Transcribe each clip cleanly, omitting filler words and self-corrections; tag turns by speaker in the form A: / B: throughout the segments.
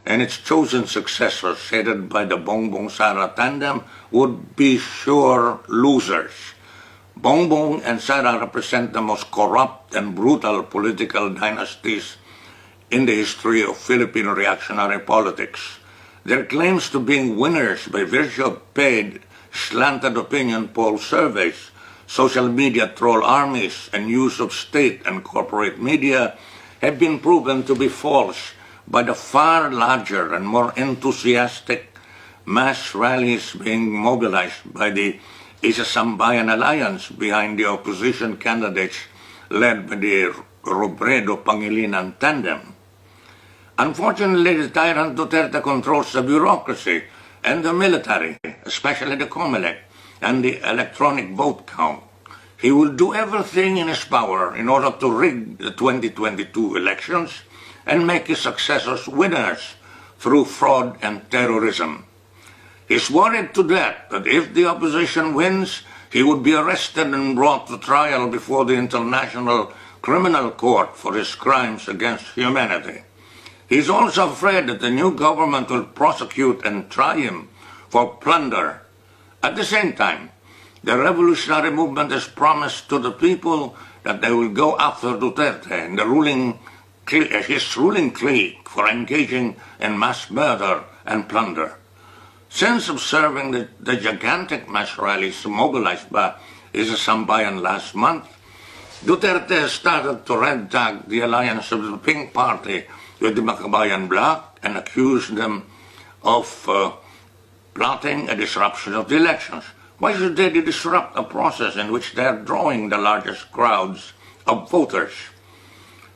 A: and its chosen successors, headed by the Bongbong Sara tandem, would be sure losers. Bongbong and Sara represent the most corrupt and brutal political dynasties in the history of Philippine reactionary politics. Their claims to being winners by virtue of paid, slanted opinion poll surveys, social media troll armies, and use of state and corporate media have been proven to be false by the far larger and more enthusiastic mass rallies being mobilized by the Isa-Sambayan Alliance behind the opposition candidates led by the Robredo-Pangilinan tandem. Unfortunately, the tyrant Duterte controls the bureaucracy and the military, especially the COMELEC, and the electronic vote count. He will do everything in his power in order to rig the 2022 elections and make his successors winners through fraud and terrorism. He's worried to death that if the opposition wins, he would be arrested and brought to trial before the International Criminal Court for his crimes against humanity. He's also afraid that the new government will prosecute and try him for plunder. At the same time, the revolutionary movement has promised to the people that they will go after Duterte and his ruling clique for engaging in mass murder and plunder. Since observing the gigantic mass rallies mobilized by Isa-Sambayan last month, Duterte has started to red tag the alliance of the Pink Party with the Makabayan Bloc and accused them of plotting a disruption of the elections. Why should they disrupt a process in which they are drawing the largest crowds of voters?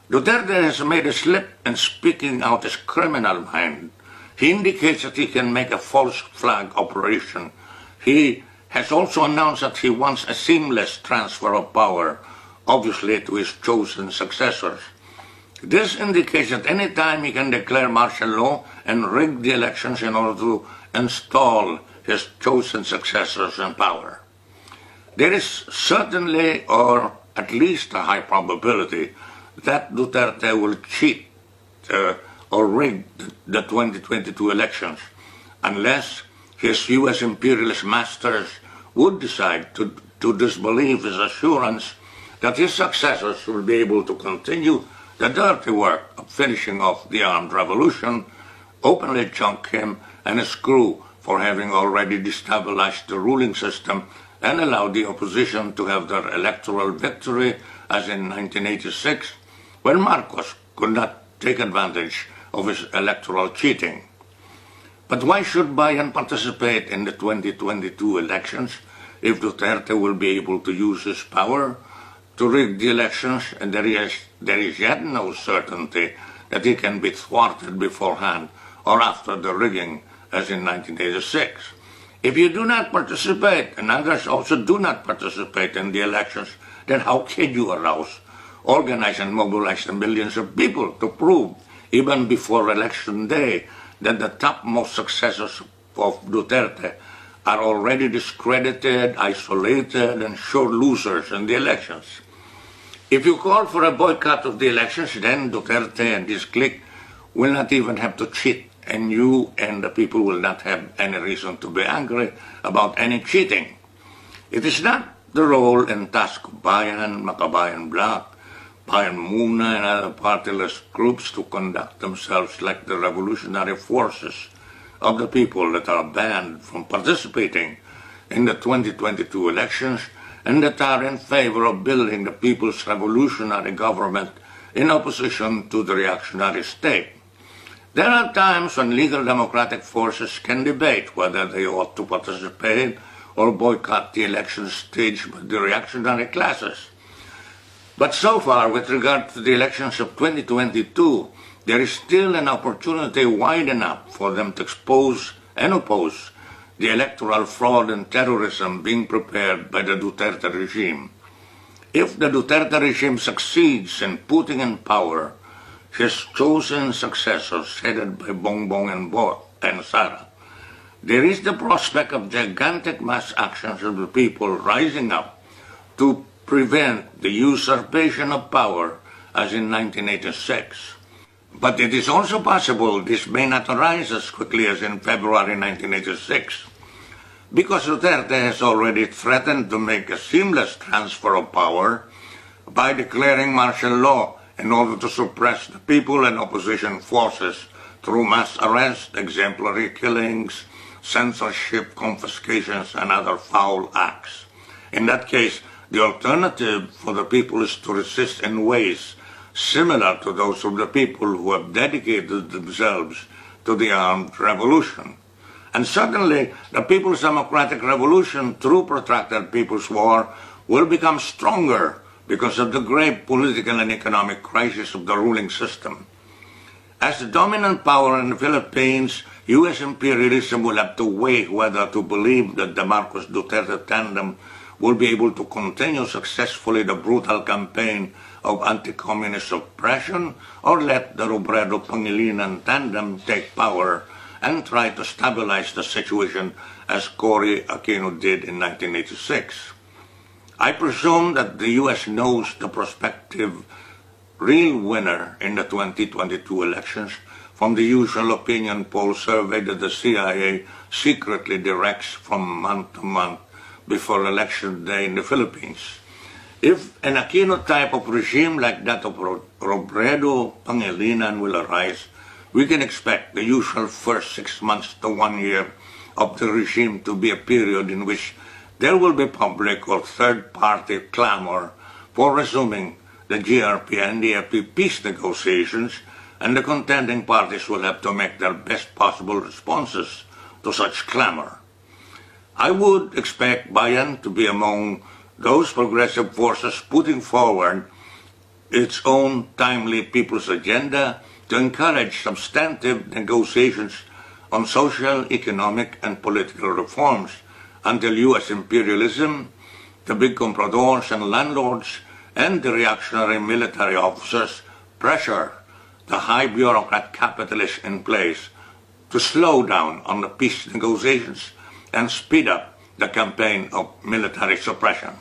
A: Duterte has made a slip in speaking out his criminal mind. He indicates that he can make a false flag operation. He has also announced that he wants a seamless transfer of power, obviously to his chosen successors. This indicates that any time he can declare martial law and rig the elections in order to install his chosen successors in power. There is certainly, or at least a high probability, that Duterte will cheat or rig the 2022 elections, unless his U.S. imperialist masters would decide to disbelieve his assurance that his successors will be able to continue the dirty work of finishing off the armed revolution, openly chunk him and his crew for having already destabilized the ruling system and allowed the opposition to have their electoral victory, as in 1986, when Marcos could not take advantage of his electoral cheating. But why should Bayan participate in the 2022 elections if Duterte will be able to use his power to rig the elections, and there is yet no certainty that he can be thwarted beforehand or after the rigging, as in 1986. If you do not participate, and others also do not participate in the elections, then how can you arouse, organize, and mobilize the millions of people to prove, even before election day, that the topmost successors of Duterte are already discredited, isolated, and sure losers in the elections? If you call for a boycott of the elections, then Duterte and his clique will not even have to cheat, and you and the people will not have any reason to be angry about any cheating. It is not the role and task of Bayan, Makabayan Bloc, Bayan Muna, and other partyless groups to conduct themselves like the revolutionary forces of the people that are banned from participating in the 2022 elections and that are in favor of building the people's revolutionary government in opposition to the reactionary state. There are times when legal democratic forces can debate whether they ought to participate or boycott the elections staged by the reactionary classes. But so far, with regard to the elections of 2022, there is still an opportunity wide enough for them to expose and oppose the electoral fraud and terrorism being prepared by the Duterte regime. If the Duterte regime succeeds in putting in power his chosen successors headed by Bongbong and Sara, there is the prospect of gigantic mass actions of the people rising up to prevent the usurpation of power as in 1986. But it is also possible this may not arise as quickly as in February 1986, because Duterte has already threatened to make a seamless transfer of power by declaring martial law in order to suppress the people and opposition forces through mass arrest, exemplary killings, censorship, confiscations, and other foul acts. In that case, the alternative for the people is to resist in ways similar to those of the people who have dedicated themselves to the armed revolution. And suddenly, the People's Democratic Revolution, through protracted People's War, will become stronger because of the grave political and economic crisis of the ruling system. As the dominant power in the Philippines, U.S. imperialism will have to weigh whether to believe that the Marcos Duterte tandem will be able to continue successfully the brutal campaign of anti-communist oppression, or let the Robredo-Pangilinan tandem take power and try to stabilize the situation as Cory Aquino did in 1986. I presume that the U.S. knows the prospective real winner in the 2022 elections from the usual opinion poll survey that the CIA secretly directs from month to month before election day in the Philippines. If an Aquino type of regime like that of Robredo-Pangilinan will arise, we can expect the usual first 6 months to 1 year of the regime to be a period in which there will be public or third-party clamor for resuming the GRP-NDFP peace negotiations, and the contending parties will have to make their best possible responses to such clamor. I would expect Bayan to be among those progressive forces putting forward its own timely people's agenda to encourage substantive negotiations on social, economic, and political reforms until U.S. imperialism, the big compradors and landlords, and the reactionary military officers pressure the high bureaucrat capitalists in place to slow down on the peace negotiations and speed up the campaign of military suppression.